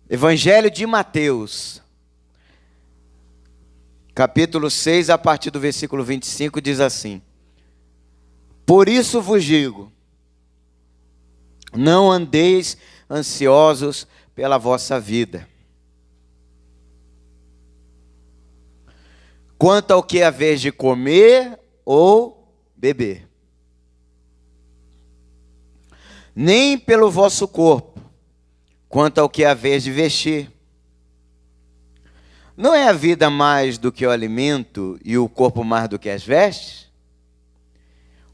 Evangelho de Mateus, capítulo 6, a partir do versículo 25, diz assim: Por isso vos digo, não andeis ansiosos pela vossa vida, quanto ao que haveis de comer ou beber, nem pelo vosso corpo, quanto ao que haveis de vestir. Não é a vida mais do que o alimento e o corpo mais do que as vestes?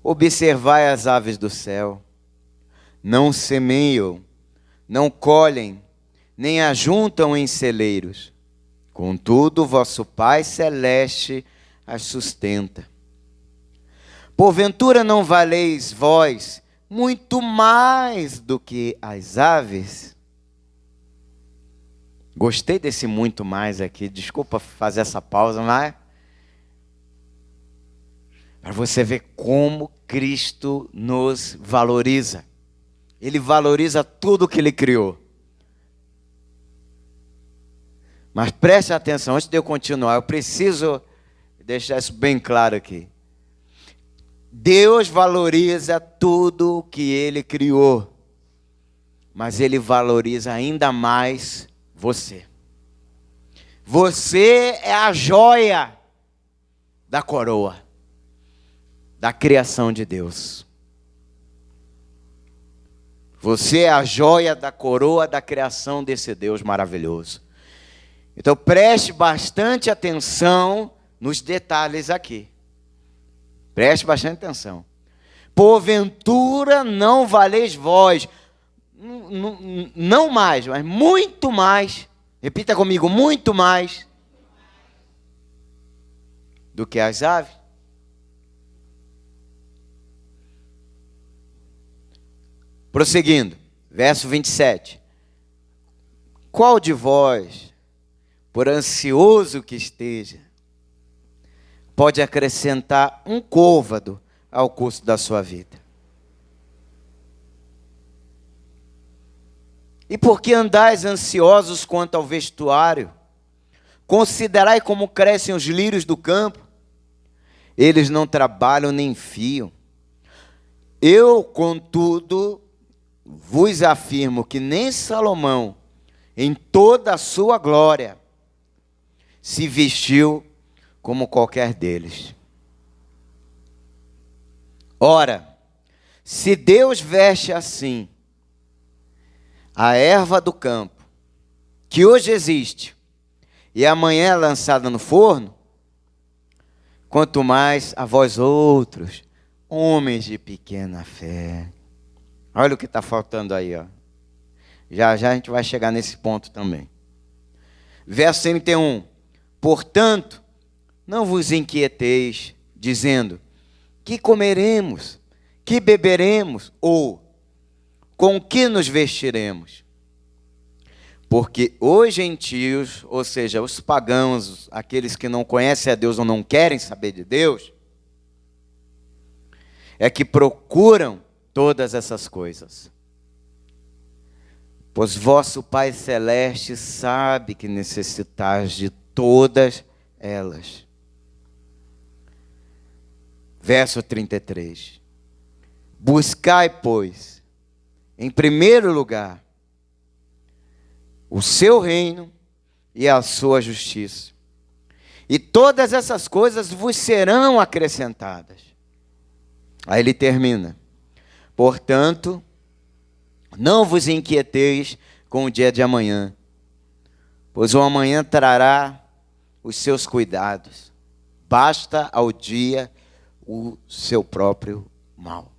Observai as aves do céu, não semeiam, não colhem, nem ajuntam em celeiros. Contudo, vosso Pai Celeste as sustenta. Porventura não valeis vós muito mais do que as aves? Gostei desse muito mais aqui, desculpa fazer essa pausa, mas para você ver como Cristo nos valoriza. Ele valoriza tudo que Ele criou. Mas preste atenção, antes de eu continuar, eu preciso deixar isso bem claro aqui. Deus valoriza tudo o que Ele criou, mas Ele valoriza ainda mais você. Você é a joia da coroa, da criação de Deus. Você é a joia da coroa da criação desse Deus maravilhoso. Então preste bastante atenção nos detalhes aqui. Preste bastante atenção. Porventura não valeis vós, não mais, mas muito mais, repita comigo, muito mais do que as aves. Prosseguindo, verso 27. Qual de vós, por ansioso que esteja, pode acrescentar um côvado ao curso da sua vida? E por que andais ansiosos quanto ao vestuário? Considerai como crescem os lírios do campo. Eles não trabalham nem fiam. Eu, contudo, vos afirmo que nem Salomão, em toda a sua glória, se vestiu como qualquer deles. Ora, se Deus veste assim a erva do campo, que hoje existe e amanhã é lançada no forno, quanto mais a vós outros, homens de pequena fé. Olha o que está faltando aí, ó. Já já a gente vai chegar nesse ponto também. Verso 31. Portanto, não vos inquieteis, dizendo, que comeremos, que beberemos, ou com que nos vestiremos? Porque os gentios, ou seja, os pagãos, aqueles que não conhecem a Deus ou não querem saber de Deus, é que procuram todas essas coisas. Pois vosso Pai Celeste sabe que necessitais de todas elas. Verso 33. Buscai, pois, em primeiro lugar, o seu reino e a sua justiça. E todas essas coisas vos serão acrescentadas. Aí ele termina. Portanto, não vos inquieteis com o dia de amanhã, pois o amanhã trará os seus cuidados. Basta ao dia o seu próprio mal.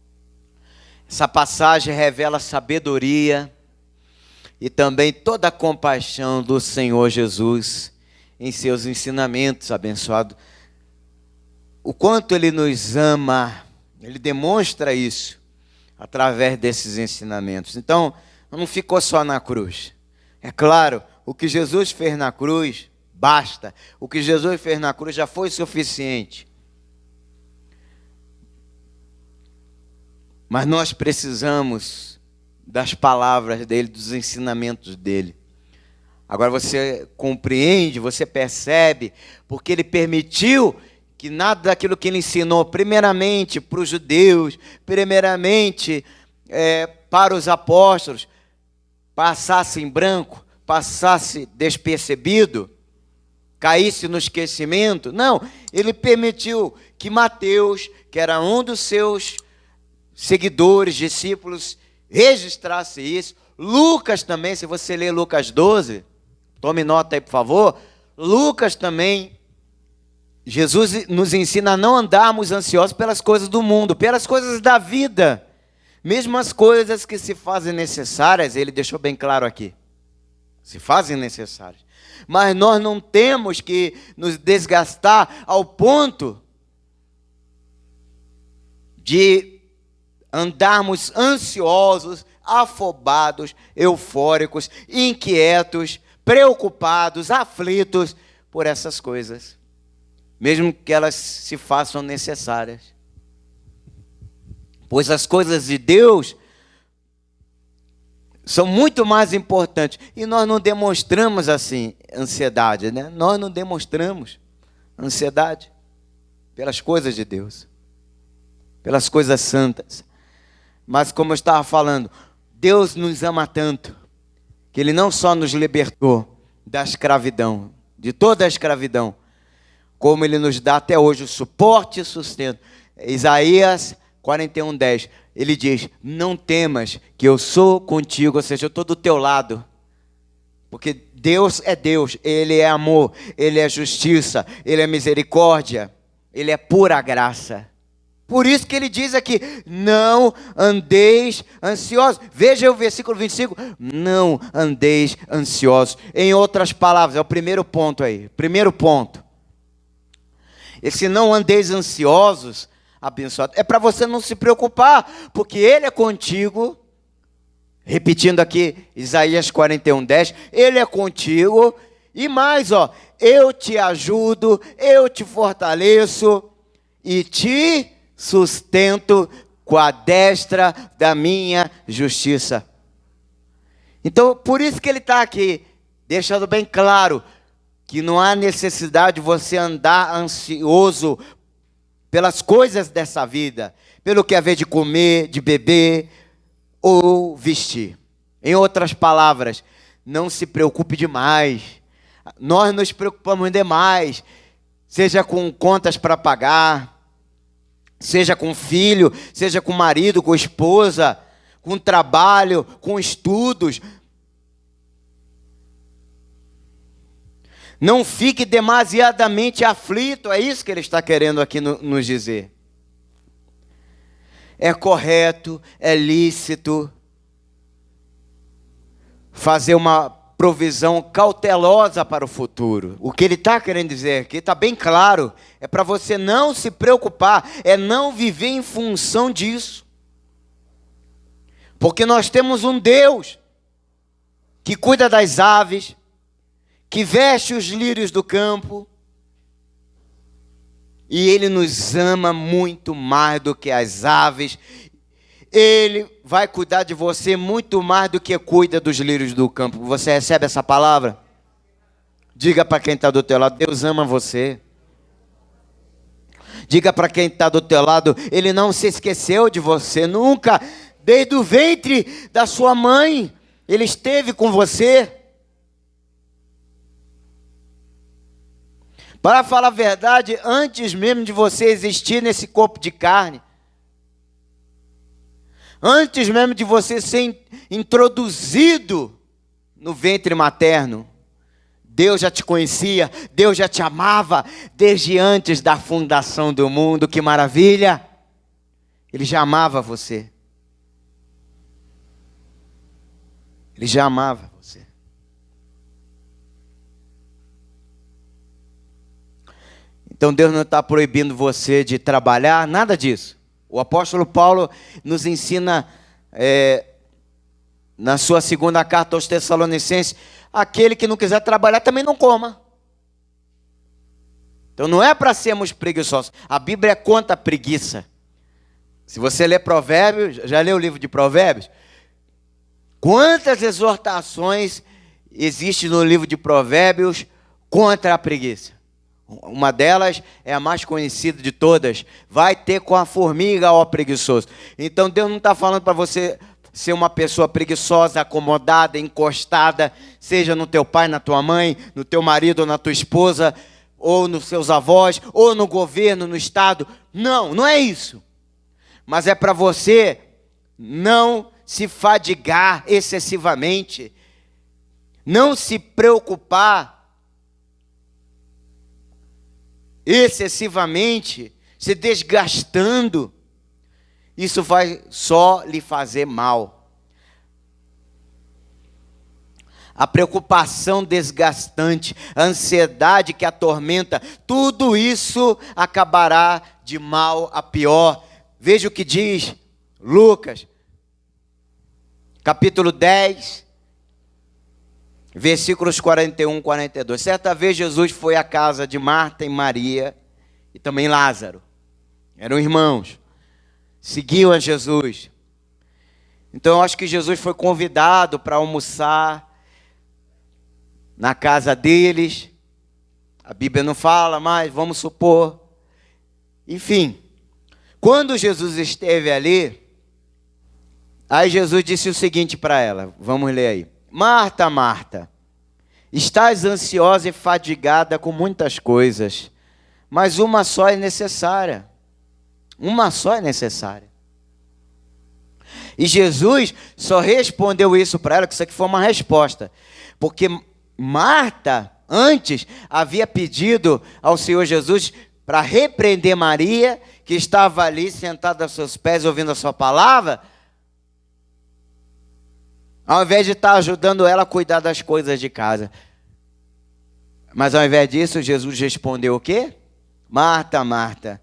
Essa passagem revela a sabedoria e também toda a compaixão do Senhor Jesus em seus ensinamentos abençoados. O quanto Ele nos ama, Ele demonstra isso através desses ensinamentos. Então, não ficou só na cruz. É claro, o que Jesus fez na cruz, basta. O que Jesus fez na cruz já foi suficiente. Mas nós precisamos das palavras dele, dos ensinamentos dele. Agora você compreende, você percebe, porque ele permitiu que nada daquilo que ele ensinou, primeiramente para os judeus, primeiramente para os apóstolos, passasse em branco, passasse despercebido, caísse no esquecimento. Não, ele permitiu que Mateus, que era um dos seus seguidores, discípulos, registrasse isso. Lucas também, se você ler Lucas 12, tome nota aí, por favor. Lucas também, Jesus nos ensina a não andarmos ansiosos pelas coisas do mundo, pelas coisas da vida. Mesmo as coisas que se fazem necessárias, ele deixou bem claro aqui, se fazem necessárias. Mas nós não temos que nos desgastar ao ponto de andarmos ansiosos, afobados, eufóricos, inquietos, preocupados, aflitos por essas coisas, mesmo que elas se façam necessárias. Pois as coisas de Deus são muito mais importantes. E nós não demonstramos assim ansiedade, né? Nós não demonstramos ansiedade pelas coisas de Deus, pelas coisas santas. Mas como eu estava falando, Deus nos ama tanto, que Ele não só nos libertou da escravidão, de toda a escravidão, como Ele nos dá até hoje o suporte e sustento. Isaías 41:10, ele diz: não temas, que eu sou contigo, ou seja, eu estou do teu lado. Porque Deus é Deus, Ele é amor, Ele é justiça, Ele é misericórdia, Ele é pura graça. Por isso que ele diz aqui: não andeis ansiosos. Veja o versículo 25, não andeis ansiosos. Em outras palavras, é o primeiro ponto aí, primeiro ponto. Esse não andeis ansiosos, abençoado, é para você não se preocupar, porque Ele é contigo. Repetindo aqui, Isaías 41:10, Ele é contigo. E mais, eu te ajudo, eu te fortaleço e te sustento com a destra da minha justiça. Então, por isso que ele está aqui, deixando bem claro que não há necessidade de você andar ansioso pelas coisas dessa vida, pelo que haver de comer, de beber ou vestir. Em outras palavras, não se preocupe demais. Nós nos preocupamos demais, seja com contas para pagar, seja com filho, seja com marido, com esposa, com trabalho, com estudos. Não fique demasiadamente aflito, é isso que ele está querendo aqui nos dizer. É correto, é lícito fazer uma provisão cautelosa para o futuro. O que ele está querendo dizer aqui está bem claro. É para você não se preocupar, é não viver em função disso. Porque nós temos um Deus que cuida das aves, que veste os lírios do campo, e Ele nos ama muito mais do que as aves. Ele vai cuidar de você muito mais do que cuida dos lírios do campo. Você recebe essa palavra? Diga para quem está do teu lado: Deus ama você. Diga para quem está do teu lado: Ele não se esqueceu de você nunca. Desde o ventre da sua mãe, Ele esteve com você. Para falar a verdade, antes mesmo de você existir nesse corpo de carne, antes mesmo de você ser introduzido no ventre materno, Deus já te conhecia, Deus já te amava, desde antes da fundação do mundo. Que maravilha! Ele já amava você. Ele já amava você. Então Deus não está proibindo você de trabalhar, nada disso. O apóstolo Paulo nos ensina, na sua segunda carta aos Tessalonicenses, aquele que não quiser trabalhar também não coma. Então não é para sermos preguiçosos. A Bíblia é contra a preguiça. Se você ler Provérbios, já leu o livro de Provérbios? Quantas exortações existe no livro de Provérbios contra a preguiça. Uma delas é a mais conhecida de todas. Vai ter com a formiga, ó preguiçoso. Então Deus não está falando para você ser uma pessoa preguiçosa, acomodada, encostada, seja no teu pai, na tua mãe, no teu marido ou na tua esposa, ou nos seus avós, ou no governo, no estado. Não, não é isso. Mas é para você não se fadigar excessivamente, não se preocupar excessivamente, se desgastando. Isso vai só lhe fazer mal. A preocupação desgastante, a ansiedade que atormenta, tudo isso acabará de mal a pior. Veja o que diz Lucas, capítulo 10, versículos 41 e 42. Certa vez Jesus foi à casa de Marta e Maria e também Lázaro. Eram irmãos. Seguiam a Jesus. Então eu acho que Jesus foi convidado para almoçar na casa deles. A Bíblia não fala, mas vamos supor. Enfim, quando Jesus esteve ali, aí Jesus disse o seguinte para ela. Vamos ler aí. Marta, Marta, estás ansiosa e fadigada com muitas coisas, mas uma só é necessária. Uma só é necessária. E Jesus só respondeu isso para ela, que isso aqui foi uma resposta. Porque Marta, antes, havia pedido ao Senhor Jesus para repreender Maria, que estava ali sentada aos seus pés, ouvindo a sua palavra, ao invés de estar ajudando ela a cuidar das coisas de casa. Mas ao invés disso, Jesus respondeu o quê? Marta, Marta,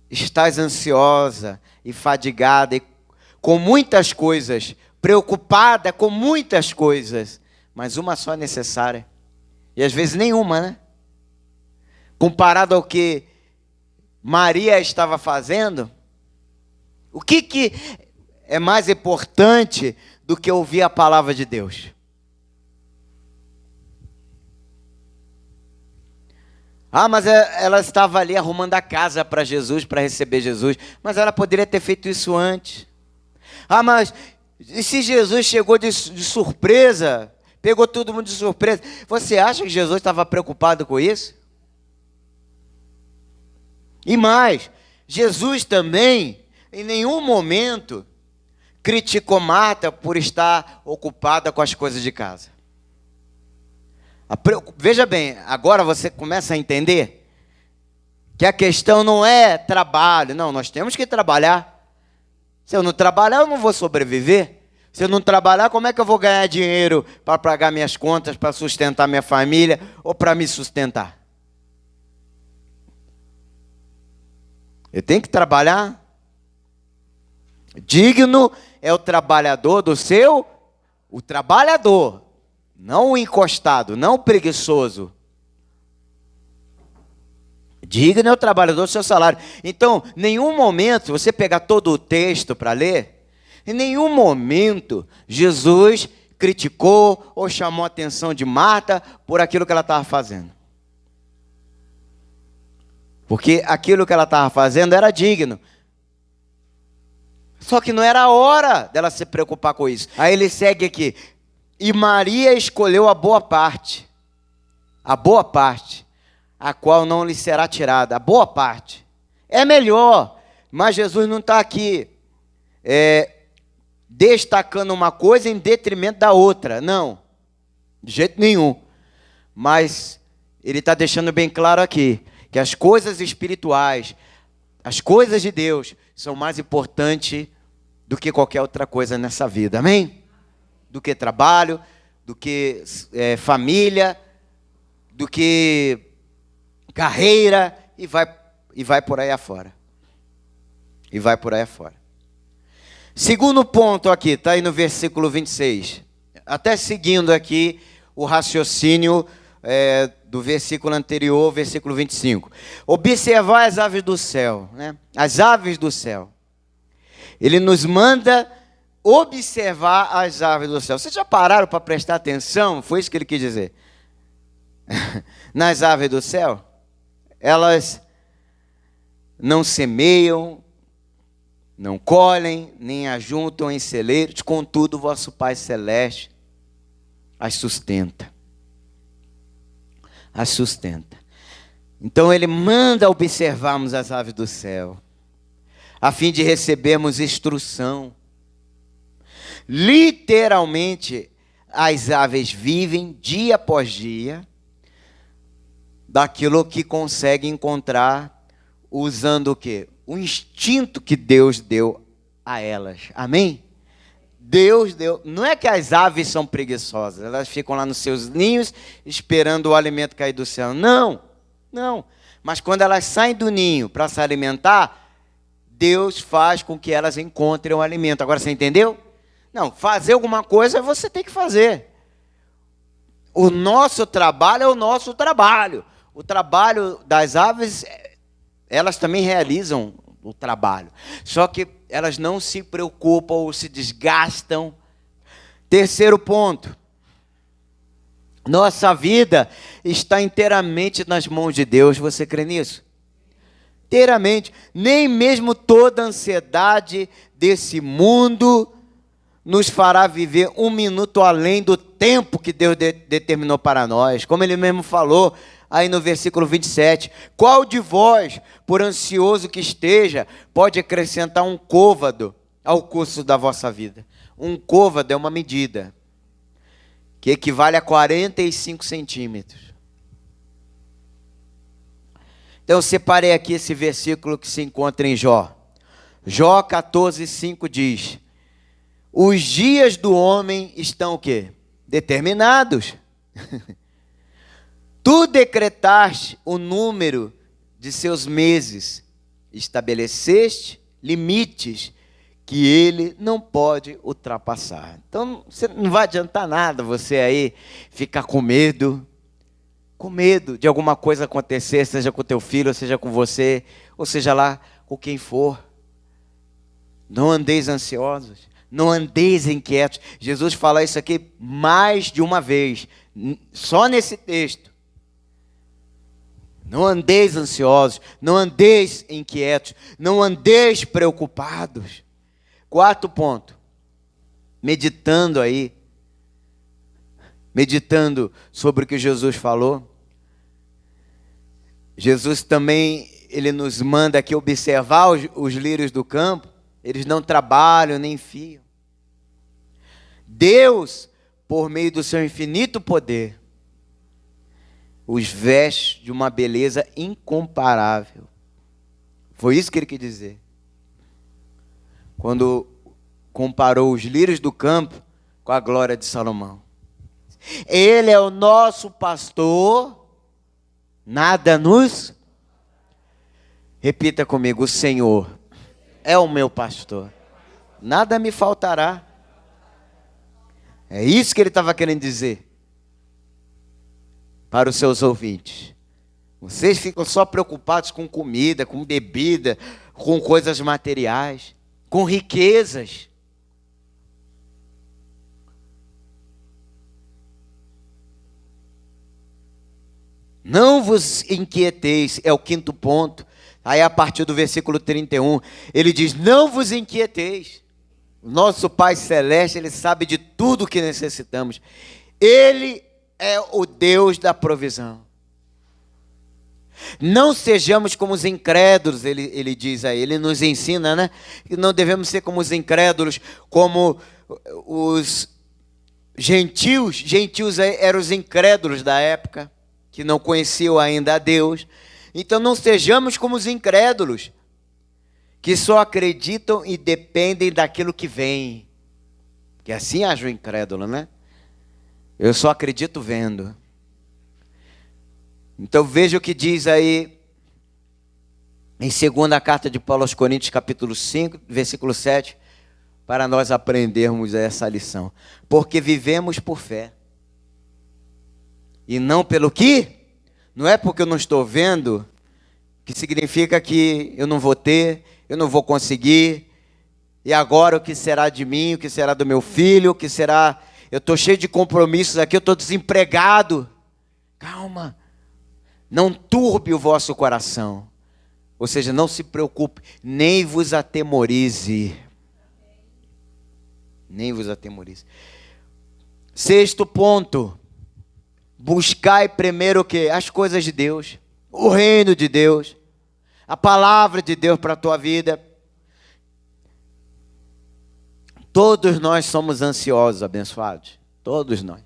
estás ansiosa e fadigada e com muitas coisas, preocupada com muitas coisas, mas uma só é necessária. E às vezes nenhuma, né? Comparado ao que Maria estava fazendo, o que é mais importante do que ouvir a palavra de Deus? Ah, mas ela estava ali arrumando a casa para Jesus, para receber Jesus. Mas ela poderia ter feito isso antes. Ah, mas e se Jesus chegou de surpresa, pegou todo mundo de surpresa? Você acha que Jesus estava preocupado com isso? E mais, Jesus também, em nenhum momento, criticou Marta por estar ocupada com as coisas de casa. Veja bem, agora você começa a entender que a questão não é trabalho. Não, nós temos que trabalhar. Se eu não trabalhar, eu não vou sobreviver. Se eu não trabalhar, como é que eu vou ganhar dinheiro para pagar minhas contas, para sustentar minha família ou para me sustentar? Eu tenho que trabalhar. Digno é o trabalhador o trabalhador. Não o encostado, não o preguiçoso. Digno é o trabalhador do seu salário. Então, em nenhum momento, você pegar todo o texto para ler, em nenhum momento Jesus criticou ou chamou a atenção de Marta por aquilo que ela estava fazendo. Porque aquilo que ela estava fazendo era digno. Só que não era a hora dela se preocupar com isso. Aí ele segue aqui. E Maria escolheu a boa parte, a qual não lhe será tirada. A boa parte é melhor, mas Jesus não está aqui destacando uma coisa em detrimento da outra, não, de jeito nenhum. Mas ele está deixando bem claro aqui, que as coisas espirituais, as coisas de Deus, são mais importantes do que qualquer outra coisa nessa vida, amém? Do que trabalho, do que família, do que carreira, e vai por aí afora. E vai por aí afora. Segundo ponto aqui, está aí no versículo 26. Até seguindo aqui o raciocínio do versículo anterior, versículo 25. Observar as aves do céu, né? As aves do céu. Ele nos manda observar as aves do céu. Vocês já pararam para prestar atenção? Foi isso que ele quis dizer. Nas aves do céu, elas não semeiam, não colhem, nem ajuntam em celeiros, contudo, vosso Pai Celeste as sustenta. As sustenta. Então ele manda observarmos as aves do céu, a fim de recebermos instrução. Literalmente, as aves vivem dia após dia daquilo que conseguem encontrar usando o quê? O instinto que Deus deu a elas. Amém? Deus deu. Não é que as aves são preguiçosas, elas ficam lá nos seus ninhos esperando o alimento cair do céu. Não, não. Mas quando elas saem do ninho para se alimentar, Deus faz com que elas encontrem o alimento. Agora você entendeu? Não, fazer alguma coisa você tem que fazer. O nosso trabalho é o nosso trabalho. O trabalho das aves, elas também realizam o trabalho. Só que elas não se preocupam ou se desgastam. Terceiro ponto. Nossa vida está inteiramente nas mãos de Deus. Você crê nisso? Inteiramente. Nem mesmo toda a ansiedade desse mundo nos fará viver um minuto além do tempo que Deus determinou para nós. Como ele mesmo falou aí no versículo 27. Qual de vós, por ansioso que esteja, pode acrescentar um côvado ao curso da vossa vida? Um côvado é uma medida que equivale a 45 centímetros. Então eu separei aqui esse versículo que se encontra em Jó. Jó 14:5 diz: os dias do homem estão o quê? Determinados. Tu decretaste o número de seus meses, estabeleceste limites que ele não pode ultrapassar. Então, não vai adiantar nada você aí ficar com medo de alguma coisa acontecer, seja com teu filho, seja com você, ou seja lá com quem for. Não andeis ansiosos, não andeis inquietos. Jesus fala isso aqui mais de uma vez, só nesse texto. Não andeis ansiosos, não andeis inquietos, não andeis preocupados. Quarto ponto, meditando sobre o que Jesus falou. Jesus também, ele nos manda aqui observar os lírios do campo. Eles não trabalham nem fiam. Deus, por meio do seu infinito poder, os veste de uma beleza incomparável. Foi isso que ele quis dizer. Quando comparou os lírios do campo com a glória de Salomão. Ele é o nosso pastor, nada nos... Repita comigo: o Senhor é o meu pastor, nada me faltará. É isso que ele estava querendo dizer para os seus ouvintes. Vocês ficam só preocupados com comida, com bebida, com coisas materiais, com riquezas. Não vos inquieteis, é o quinto ponto. Aí a partir do versículo 31, ele diz: não vos inquieteis. O nosso Pai Celeste, ele sabe de tudo o que necessitamos. Ele é o Deus da provisão. Não sejamos como os incrédulos, ele diz aí, ele nos ensina, né? Que não devemos ser como os incrédulos, como os gentios. Gentios eram os incrédulos da época, que não conheciam ainda a Deus. Então não sejamos como os incrédulos, que só acreditam e dependem daquilo que vem. Que assim age o incrédulo, né? Eu só acredito vendo. Então veja o que diz aí em segunda carta de Paulo aos Coríntios, capítulo 5, versículo 7, para nós aprendermos essa lição. Porque vivemos por fé, e não pelo que? Não é porque eu não estou vendo, que significa que eu não vou ter, eu não vou conseguir. E agora o que será de mim, o que será do meu filho, o que será... Eu estou cheio de compromissos aqui, eu estou desempregado. Calma, não turbe o vosso coração. Ou seja, não se preocupe, nem vos atemorize. Nem vos atemorize. Sexto ponto. Buscai primeiro o quê? As coisas de Deus. O reino de Deus. A palavra de Deus para a tua vida. Todos nós somos ansiosos, abençoados. Todos nós.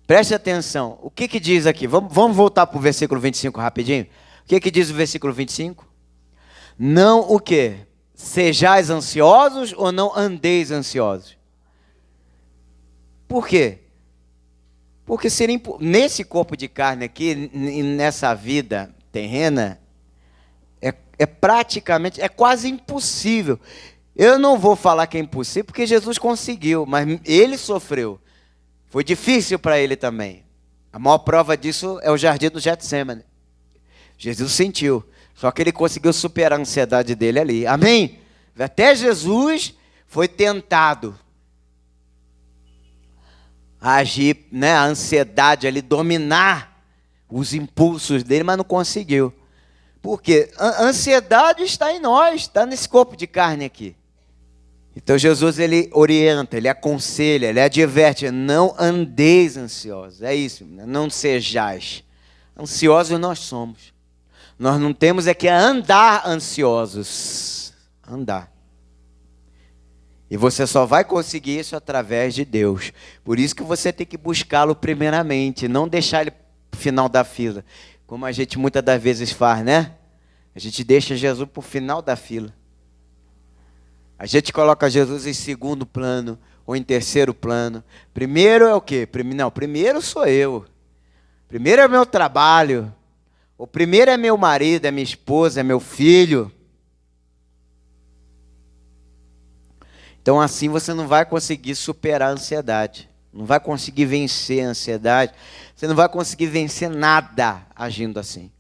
Preste atenção. O que diz aqui? Vamos voltar para o versículo 25 rapidinho. O que diz o versículo 25? Não o quê? Sejais ansiosos ou não andeis ansiosos? Por quê? Porque nesse corpo de carne aqui, nessa vida terrena, é praticamente, é quase impossível. Eu não vou falar que é impossível, porque Jesus conseguiu, mas ele sofreu. Foi difícil para ele também. A maior prova disso é o jardim do Getsemane. Jesus sentiu, só que ele conseguiu superar a ansiedade dele ali. Amém? Até Jesus foi tentado a agir, né, a ansiedade ali, dominar os impulsos dele, mas não conseguiu. Por quê? A ansiedade está em nós, está nesse corpo de carne aqui. Então Jesus, ele orienta, ele aconselha, ele adverte, não andeis ansiosos, é isso, não sejais. Ansiosos nós somos. Nós não temos é que andar ansiosos, andar. E você só vai conseguir isso através de Deus. Por isso que você tem que buscá-lo primeiramente, não deixar ele no final da fila, como a gente muitas das vezes faz, né? A gente deixa Jesus para o final da fila. A gente coloca Jesus em segundo plano ou em terceiro plano. Primeiro é o quê? Não, primeiro sou eu. Primeiro é o meu trabalho. O primeiro é meu marido, é minha esposa, é meu filho. Então assim você não vai conseguir superar a ansiedade. Não vai conseguir vencer a ansiedade. Você não vai conseguir vencer nada agindo assim.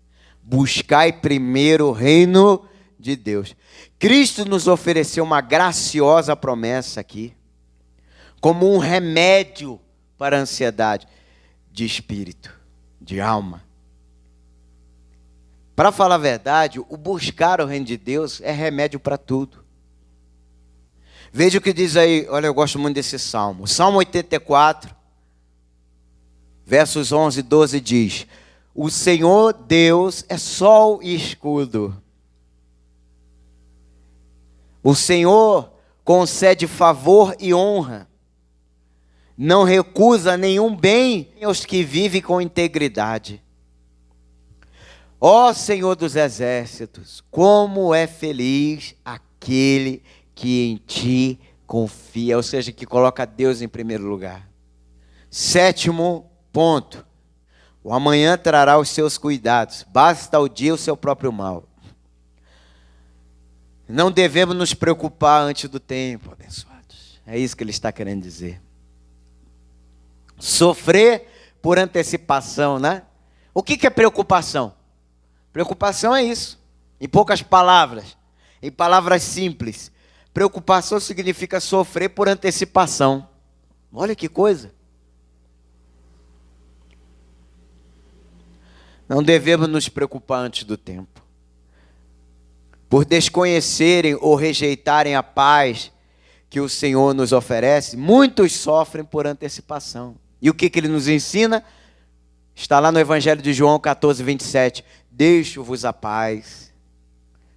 Buscai primeiro o reino de Deus. Cristo nos ofereceu uma graciosa promessa aqui, como um remédio para a ansiedade de espírito, de alma. Para falar a verdade, o buscar o reino de Deus é remédio para tudo. Veja o que diz aí, olha, eu gosto muito desse salmo. Salmo 84, versos 11 e 12 diz: o Senhor Deus é sol e escudo. O Senhor concede favor e honra. Não recusa nenhum bem aos que vivem com integridade. Ó Senhor dos exércitos, como é feliz aquele que em ti confia, ou seja, que coloca Deus em primeiro lugar. Sétimo ponto. O amanhã trará os seus cuidados, basta o dia o seu próprio mal. Não devemos nos preocupar antes do tempo, abençoados. É isso que ele está querendo dizer. Sofrer por antecipação, né? O que é preocupação? Preocupação é isso. Em poucas palavras, em palavras simples. Preocupação significa sofrer por antecipação. Olha que coisa. Não devemos nos preocupar antes do tempo. Por desconhecerem ou rejeitarem a paz que o Senhor nos oferece, muitos sofrem por antecipação. E o que ele nos ensina? Está lá no Evangelho de João 14, 27. Deixo-vos a paz,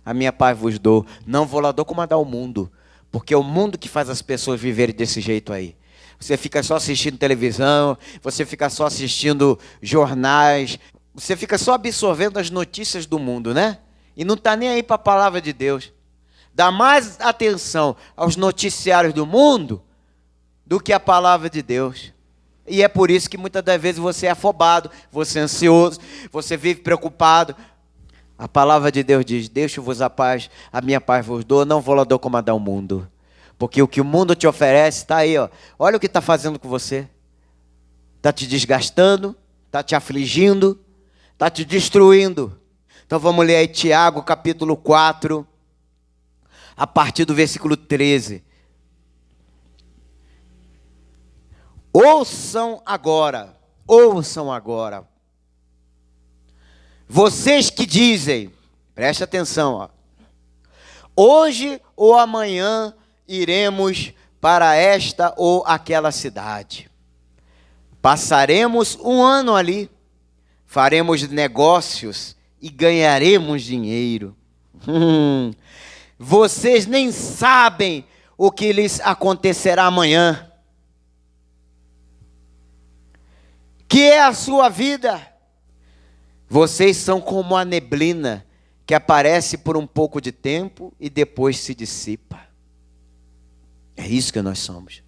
a minha paz vos dou. Não vou lá como a dar o mundo, porque é o mundo que faz as pessoas viverem desse jeito aí. Você fica só assistindo televisão, você fica só assistindo jornais, você fica só absorvendo as notícias do mundo, né? E não está nem aí para a palavra de Deus. Dá mais atenção aos noticiários do mundo do que a palavra de Deus. E é por isso que muitas das vezes você é afobado, você é ansioso, você vive preocupado. A palavra de Deus diz: deixo-vos a paz, a minha paz vos dou, não vou lá dou como a dar o mundo. Porque o que o mundo te oferece está aí, ó. Olha o que está fazendo com você. Está te desgastando, está te afligindo, está te destruindo. Então vamos ler aí Tiago capítulo 4, a partir do versículo 13. Ouçam agora, vocês que dizem, preste atenção, ó, hoje ou amanhã iremos para esta ou aquela cidade. Passaremos um ano ali, faremos negócios e ganharemos dinheiro. Vocês nem sabem o que lhes acontecerá amanhã. Que é a sua vida? Vocês são como a neblina que aparece por um pouco de tempo e depois se dissipa. É isso que nós somos.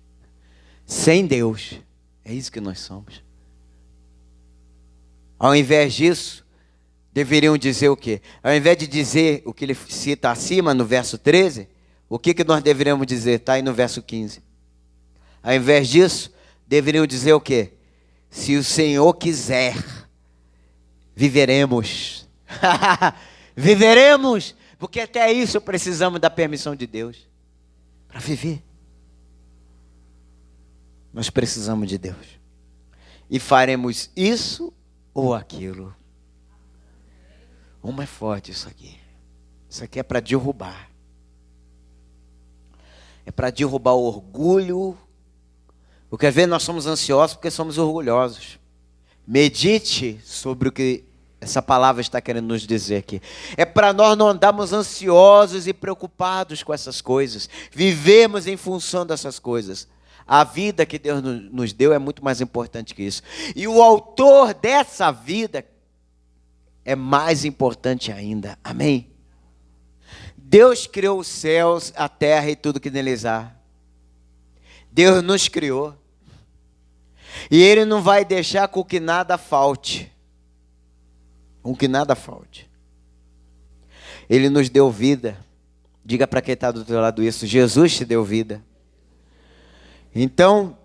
Sem Deus, é isso que nós somos. Ao invés disso, deveriam dizer o quê? Ao invés de dizer o que ele cita acima no verso 13, o que nós deveríamos dizer? Está aí no verso 15. Ao invés disso, deveriam dizer o quê? Se o Senhor quiser, viveremos. Viveremos, porque até isso precisamos da permissão de Deus para viver. Nós precisamos de Deus. E faremos isso ou aquilo. Uma é forte isso aqui. Isso aqui é para derrubar. É para derrubar o orgulho. Porque às vezes nós somos ansiosos porque somos orgulhosos. Medite sobre o que essa palavra está querendo nos dizer aqui. É para nós não andarmos ansiosos e preocupados com essas coisas. Vivemos em função dessas coisas. A vida que Deus nos deu é muito mais importante que isso. E o autor dessa vida é mais importante ainda. Amém? Deus criou os céus, a terra e tudo que neles há. Deus nos criou. E Ele não vai deixar com que nada falte. Com que nada falte. Ele nos deu vida. Diga para quem está do teu lado isso. Jesus te deu vida. Então,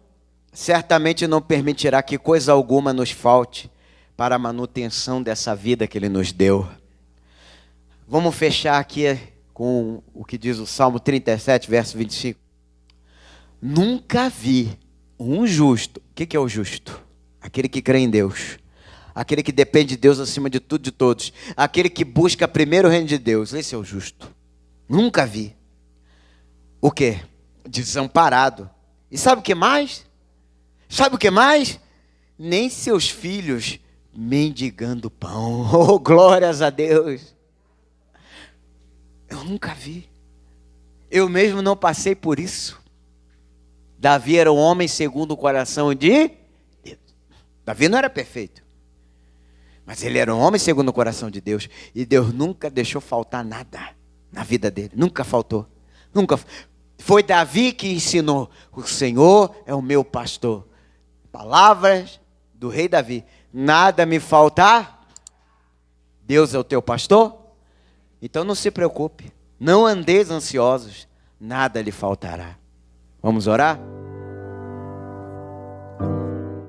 certamente não permitirá que coisa alguma nos falte para a manutenção dessa vida que Ele nos deu. Vamos fechar aqui com o que diz o Salmo 37, verso 25. Nunca vi um justo. O que é o justo? Aquele que crê em Deus. Aquele que depende de Deus acima de tudo e de todos. Aquele que busca primeiro o reino de Deus. Esse é o justo. Nunca vi. O quê? Desamparado. E sabe o que mais? Sabe o que mais? Nem seus filhos mendigando pão. Oh, glórias a Deus. Eu nunca vi. Eu mesmo não passei por isso. Davi era um homem segundo o coração de Deus. Davi não era perfeito. Mas ele era um homem segundo o coração de Deus. E Deus nunca deixou faltar nada na vida dele. Nunca faltou. Nunca. Foi Davi que ensinou. O Senhor é o meu pastor. Palavras do rei Davi. Nada me faltar. Deus é o teu pastor. Então não se preocupe. Não andeis ansiosos. Nada lhe faltará. Vamos orar?